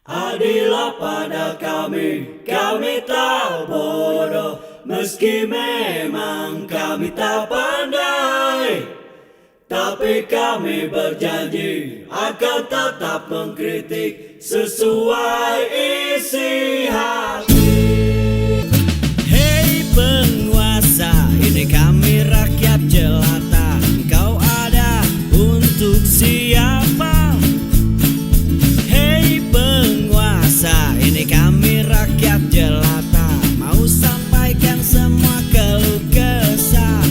Adillah pada kami tak bodoh, meski memang kami tak pandai. Tapi kami berjanji akan tetap mengkritik sesuai isi hati. Hei penguasa, ini kami rakyat jelata. Engkau ada untuk siapa? Hei penguasa, ini kami rakyat jelata. Mau sampaikan semua keluh kesah.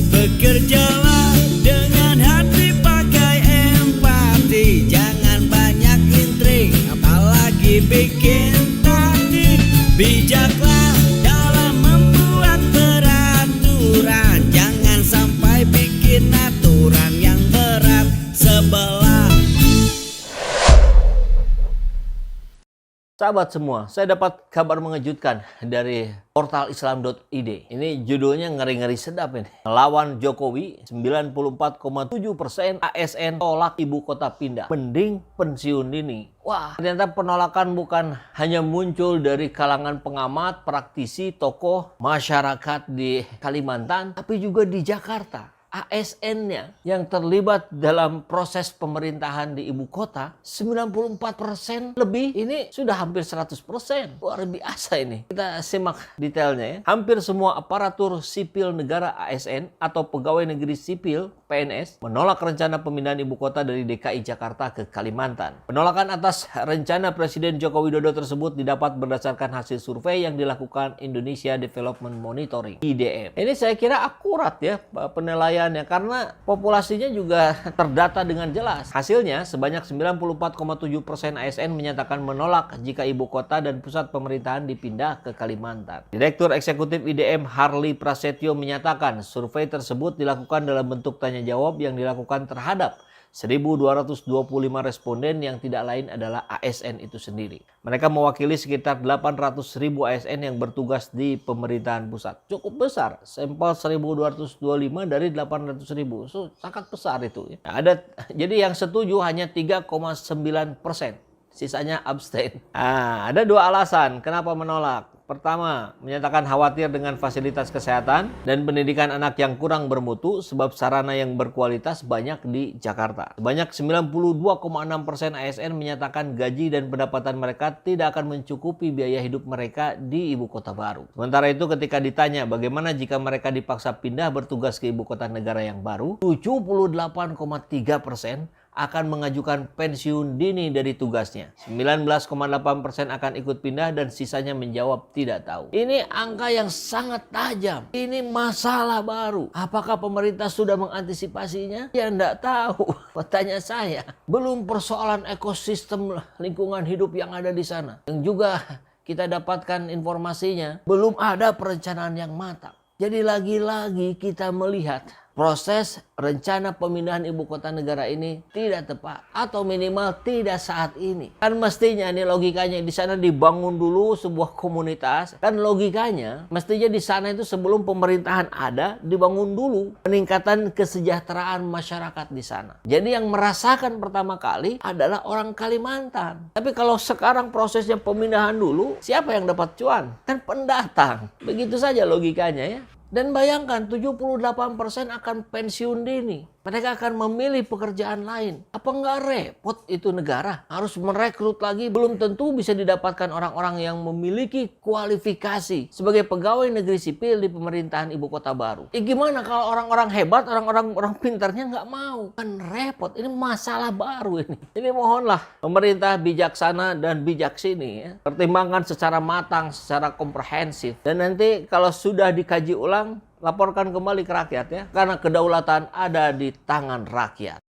Bekerjalah dengan hati, pakai empati. Jangan banyak intrik, apalagi bikin taktik. Bijaklah dalam membuat peraturan. Jangan sampai bikin aturan yang berat sebelah. Sahabat semua, saya dapat kabar mengejutkan dari portal islam.id. Ini judulnya ngeri-ngeri sedap ini. Lawan Jokowi, 94,7% ASN tolak ibu kota pindah. Mending pensiun dini. Wah, ternyata penolakan bukan hanya muncul dari kalangan pengamat, praktisi, tokoh, masyarakat di Kalimantan, tapi juga di Jakarta. ASN-nya yang terlibat dalam proses pemerintahan di ibu kota 94% lebih, ini sudah hampir 100%. Luar biasa ini. Kita simak detailnya ya. Hampir semua aparatur sipil negara ASN atau pegawai negeri sipil PNS menolak rencana pemindahan ibu kota dari DKI Jakarta ke Kalimantan. Penolakan atas rencana Presiden Joko Widodo tersebut didapat berdasarkan hasil survei yang dilakukan Indonesia Development Monitoring (IDM). Ini saya kira akurat ya penilaian, karena populasinya juga terdata dengan jelas. Hasilnya, sebanyak 94,7% ASN menyatakan menolak jika ibu kota dan pusat pemerintahan dipindah ke Kalimantan. Direktur Eksekutif IDM Harli Prasetyo menyatakan survei tersebut dilakukan dalam bentuk tanya jawab yang dilakukan terhadap 1.225 responden yang tidak lain adalah ASN itu sendiri. Mereka mewakili sekitar 800.000 ASN yang bertugas di pemerintahan pusat. Cukup besar, sampel 1.225 dari 800.000. So, sangat besar itu. Jadi yang setuju hanya 3,9%. Sisanya abstain. Ada dua alasan kenapa menolak. Pertama, menyatakan khawatir dengan fasilitas kesehatan dan pendidikan anak yang kurang bermutu sebab sarana yang berkualitas banyak di Jakarta. Sebanyak 92,6% ASN menyatakan gaji dan pendapatan mereka tidak akan mencukupi biaya hidup mereka di ibu kota baru. Sementara itu ketika ditanya bagaimana jika mereka dipaksa pindah bertugas ke ibu kota negara yang baru, 78,3% akan mengajukan pensiun dini dari tugasnya. 19,8% akan ikut pindah dan sisanya menjawab tidak tahu. Ini angka yang sangat tajam. Ini masalah baru. Apakah pemerintah sudah mengantisipasinya? Ya enggak tahu. Bertanya saya. Belum persoalan ekosistem lingkungan hidup yang ada di sana. Yang juga kita dapatkan informasinya, belum ada perencanaan yang matang. Jadi lagi-lagi kita melihat proses rencana pemindahan ibu kota negara ini tidak tepat atau minimal tidak saat ini. Kan mestinya nih logikanya di sana dibangun dulu sebuah komunitas. Kan logikanya mestinya di sana itu sebelum pemerintahan ada dibangun dulu peningkatan kesejahteraan masyarakat di sana. Jadi yang merasakan pertama kali adalah orang Kalimantan. Tapi kalau sekarang prosesnya pemindahan dulu, siapa yang dapat cuan? Kan pendatang. Begitu saja logikanya ya. Dan bayangkan 78% akan pensiun dini. Mereka akan memilih pekerjaan lain. Apa enggak repot itu negara? Harus merekrut lagi. Belum tentu bisa didapatkan orang-orang yang memiliki kualifikasi sebagai pegawai negeri sipil di pemerintahan ibu kota baru. Gimana kalau orang-orang hebat, orang pintarnya nggak mau? Kan repot. Ini masalah baru ini. Ini mohonlah pemerintah bijaksana dan bijaksini ya. Pertimbangkan secara matang, secara komprehensif. Dan nanti kalau sudah dikaji ulang, laporkan kembali ke rakyat ya. Karena kedaulatan ada di tangan rakyat.